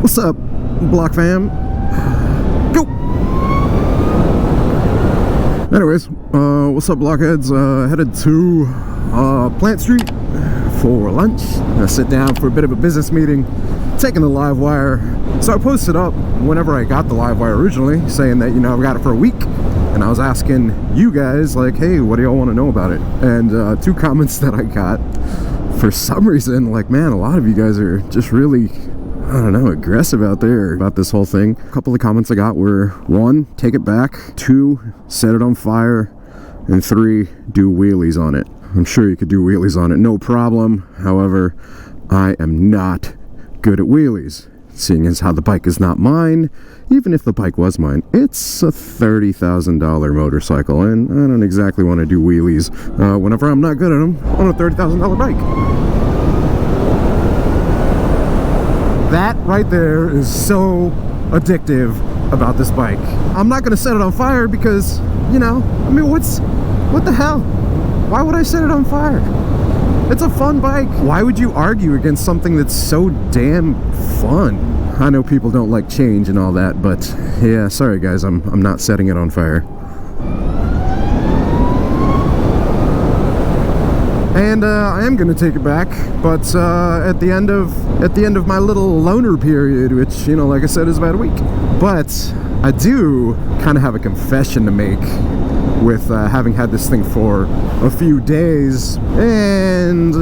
What's up, Block fam? Go! Anyways, what's up, Blockheads? Headed to Plant Street for lunch. Gonna sit down for a bit of a business meeting, taking the live wire. So I posted up whenever I got the live wire originally, saying that, you know, I've got it for a week. And I was asking you guys, like, hey, what do y'all want to know about it? And two comments that I got, for some reason, like, man, a lot of you guys are just really, I don't know, aggressive out there about this whole thing. A couple of comments I got were, 1, take it back, 2, set it on fire, and 3, do wheelies on it. I'm sure you could do wheelies on it, no problem. However, I am not good at wheelies, seeing as how the bike is not mine. Even if the bike was mine, it's a $30,000 motorcycle, and I don't exactly want to do wheelies whenever I'm not good at them on a $30,000 bike. That right there is so addictive about this bike. I'm not going to set it on fire because, you know, I mean, what the hell? Why would I set it on fire? It's a fun bike. Why would you argue against something that's so damn fun? I know people don't like change and all that, but yeah, sorry guys, I'm not setting it on fire. And I am gonna take it back, but at the end of my little loaner period, which, you know, like I said, is about a week. But I do kind of have a confession to make with having had this thing for a few days, and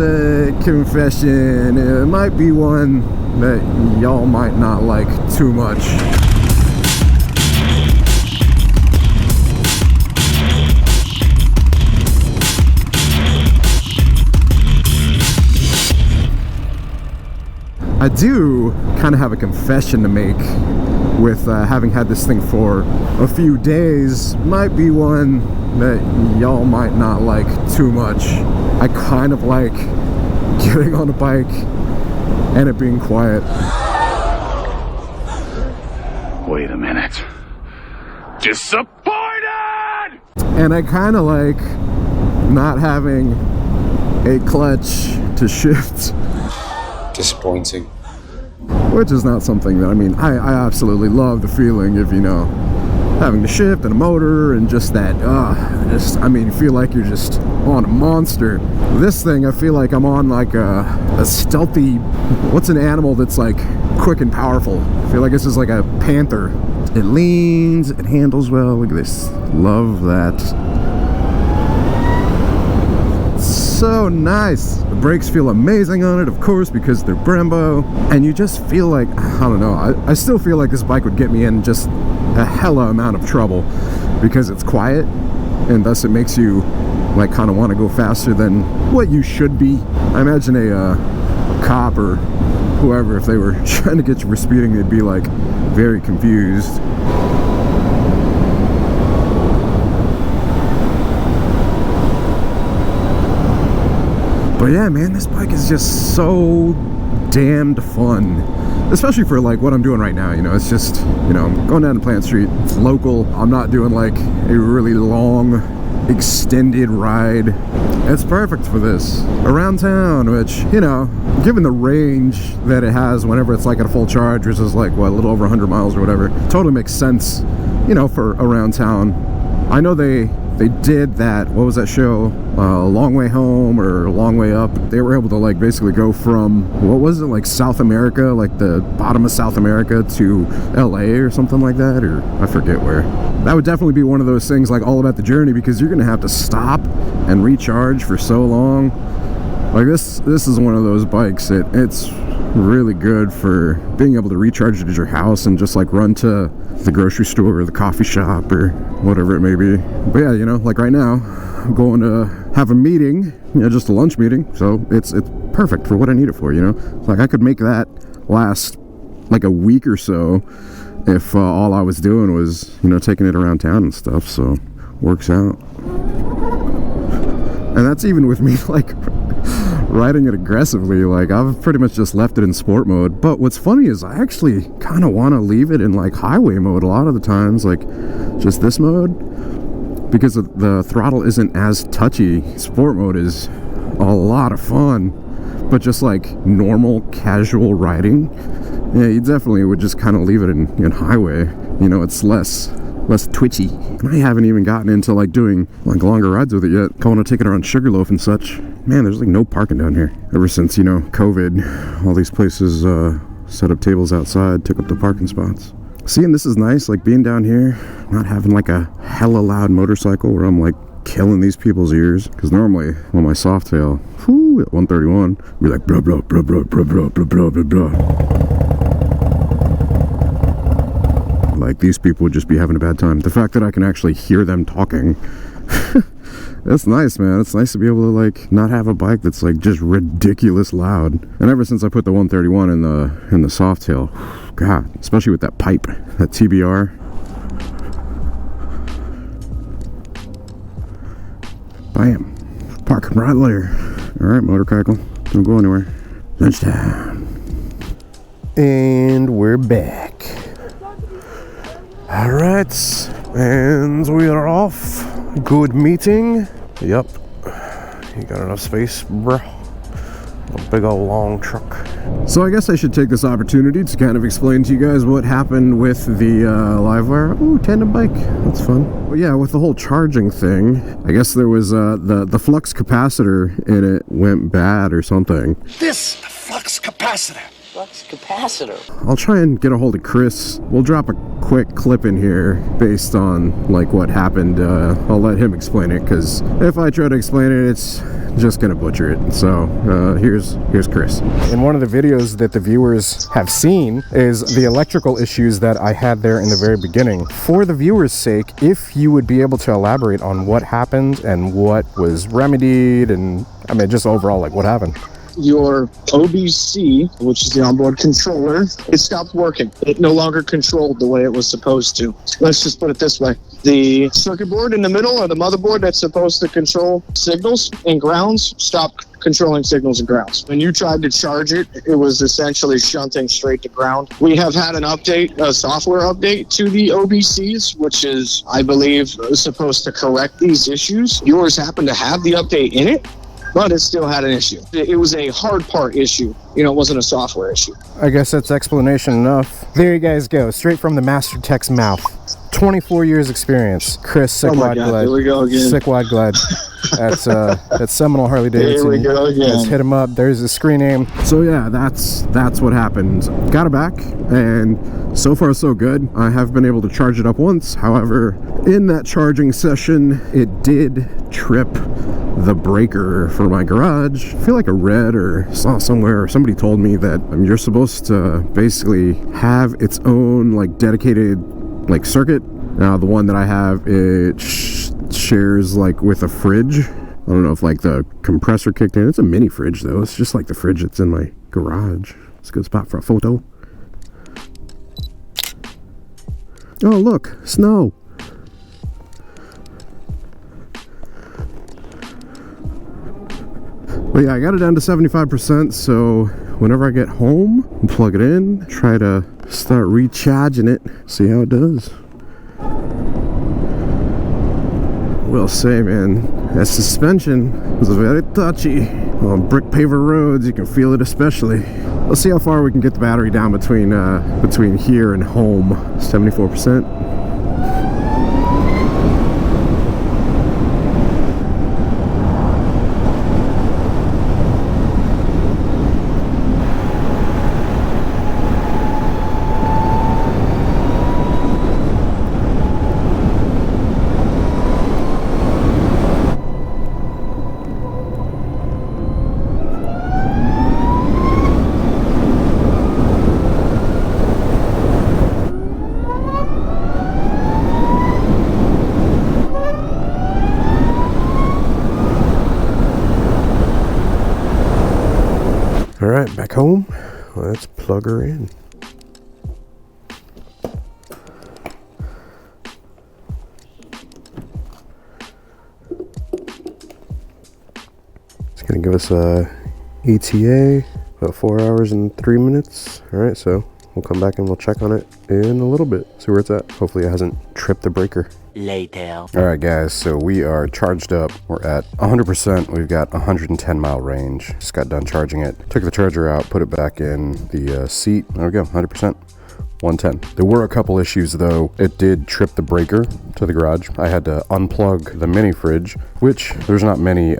confession, it might be one that y'all might not like too much. I do kind of have a confession to make with having had this thing for a few days. Might be one that y'all might not like too much. I kind of like getting on a bike and it being quiet. Wait a minute. Disappointed! And I kind of like not having a clutch to shift. Disappointing. Which is not something that, I mean, I absolutely love the feeling of, you know, having to shift and a motor and just that, I mean, you feel like you're just on a monster. This thing, I feel like I'm on like a stealthy, what's an animal that's like quick and powerful? I feel like this is like a panther. It leans, it handles well. Look at this. Love that. So nice. The brakes feel amazing on it, of course, because they're Brembo, and you just feel like, I don't know, I still feel like this bike would get me in just a hella amount of trouble because it's quiet, and thus it makes you like kind of want to go faster than what you should be. I imagine a cop or whoever, if they were trying to get you for speeding, they'd be like very confused. But yeah, man, this bike is just so damned fun. Especially for like what I'm doing right now, you know, it's just, you know, I'm going down to Plant Street, it's local. I'm not doing like a really long, extended ride. It's perfect for this. Around town, which, you know, given the range that it has whenever it's like at a full charge, which is like, what, a little over 100 miles or whatever, totally makes sense, you know, for around town. I know they did that, what was that show, Long Way Home or Long Way Up. They were able to like basically go from, what was it, like South America, like the bottom of South America to LA or something like that, or I forget where. That would definitely be one of those things like all about the journey, because you're gonna have to stop and recharge for so long. Like this is one of those bikes that it's really good for being able to recharge it at your house and just like run to the grocery store or the coffee shop or whatever it may be. But yeah, you know, like right now I'm going to have a meeting, you know, just a lunch meeting, so it's perfect for what I need it for, you know. Like I could make that last like a week or so if all I was doing was, you know, taking it around town and stuff, so works out. And that's even with me like riding it aggressively. Like I've pretty much just left it in sport mode. But what's funny is I actually kind of want to leave it in like highway mode a lot of the times, like just this mode, because the throttle isn't as touchy. Sport mode is a lot of fun, but just like normal casual riding Yeah, you definitely would just kind of leave it in highway. You know, it's less twitchy. And I haven't even gotten into like doing like longer rides with it yet. I want to take it around Sugarloaf and such. Man, there's like no parking down here. Ever since, you know, COVID, all these places set up tables outside, took up the parking spots. Seeing this is nice, like being down here, not having like a hella loud motorcycle where I'm like killing these people's ears. Because normally on my Softail, whoo, at 131, I'd be like blah blah blah blah blah blah blah blah blah blah. Like these people would just be having a bad time. The fact that I can actually hear them talking, that's nice, man. It's nice to be able to like not have a bike that's like just ridiculous loud. And ever since I put the 131 in the Softail, God, especially with that pipe, that TBR. Bam, park right there. All right, motorcycle, don't go anywhere. Lunchtime, and we're back. All right, and we are off. Good meeting. Yep, you got enough space, bro? A big old long truck. So I guess I should take this opportunity to kind of explain to you guys what happened with the Livewire. Ooh, tandem bike, that's fun. But yeah, with the whole charging thing, I guess there was the flux capacitor in it went bad or something. This flux capacitor. Flux capacitor. I'll try and get a hold of Chris. We'll drop a quick clip in here based on like what happened. I'll let him explain it, because if I try to explain it, it's just gonna butcher it. So here's Chris. In one of the videos that the viewers have seen is the electrical issues that I had there in the very beginning. For the viewers' sake, if you would be able to elaborate on what happened and what was remedied, and I mean just overall like what happened. Your OBC, which is the onboard controller, it stopped working. It no longer controlled the way it was supposed to. Let's just put it this way. The circuit board in the middle, or the motherboard that's supposed to control signals and grounds, stopped controlling signals and grounds. When you tried to charge it, it was essentially shunting straight to ground. We have had an update, a software update to the OBCs, which is, I believe, supposed to correct these issues. Yours happened to have the update in it, but it still had an issue. It was a hard part issue. You know, it wasn't a software issue. I guess that's explanation enough. There you guys go, straight from the Master Tech's mouth. 24 years experience. Chris, sick wide glide. Here we go again. Sick wide glide. That's Seminole Harley-Davidson. Here we go again. Let's hit him up. There's his screen name. So yeah, that's what happened. Got it back, and so far so good. I have been able to charge it up once. However, in that charging session, it did trip the breaker for my garage. I feel like I read or saw somewhere, or somebody told me that you're supposed to basically have its own like dedicated like circuit. Now the one that I have, it shares like with a fridge. I don't know if like the compressor kicked in. It's a mini fridge though. It's just like the fridge that's in my garage. It's a good spot for a photo. Oh look, snow. But yeah, I got it down to 75%, so whenever I get home, plug it in, try to start recharging it, see how it does. Will say, man, that suspension is very touchy. On brick paver roads, you can feel it especially. Let's see how far we can get the battery down between here and home. 74%. Alright, back home. Let's plug her in. It's gonna give us a ETA, about 4 hours and 3 minutes. Alright, so we'll come back and we'll check on it in a little bit, see where it's at. Hopefully it hasn't tripped the breaker. later. All right, guys, so we are charged up. We're at 100%. We've got 110 mile range. Just got done charging it. Took the charger out, put it back in the seat. There we go, 100%. 110. There were a couple issues though. It did trip the breaker to the garage. I had to unplug the mini fridge, which there's not many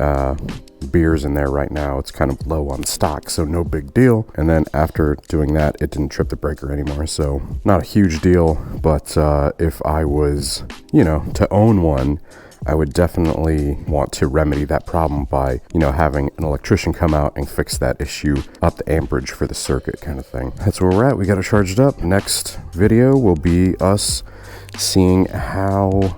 beers in there right now. It's kind of low on stock, so no big deal. And then after doing that, it didn't trip the breaker anymore, so not a huge deal. But if I was, you know, to own one, I would definitely want to remedy that problem by, you know, having an electrician come out and fix that issue, up the amperage for the circuit kind of thing. That's where we're at. We got it charged up. Next video will be us seeing how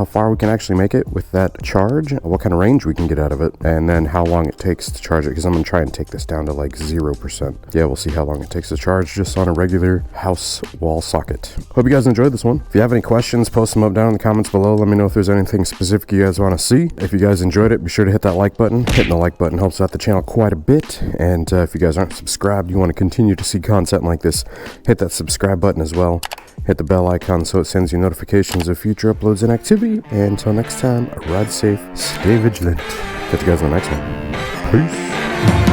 far we can actually make it with that charge, what kind of range we can get out of it, and then how long it takes to charge it, because I'm gonna try and take this down to like 0%. Yeah, we'll see how long it takes to charge just on a regular house wall socket. Hope you guys enjoyed this one. If you have any questions, post them up down in the comments below. Let me know if there's anything specific you guys want to see. If you guys enjoyed it, be sure to hit that like button. Hitting the like button helps out the channel quite a bit, and if you guys aren't subscribed, you want to continue to see content like this, hit that subscribe button as well. Hit the bell icon so it sends you notifications of future uploads and activity. And until next time, ride safe, stay vigilant. Catch you guys in the next one. Peace.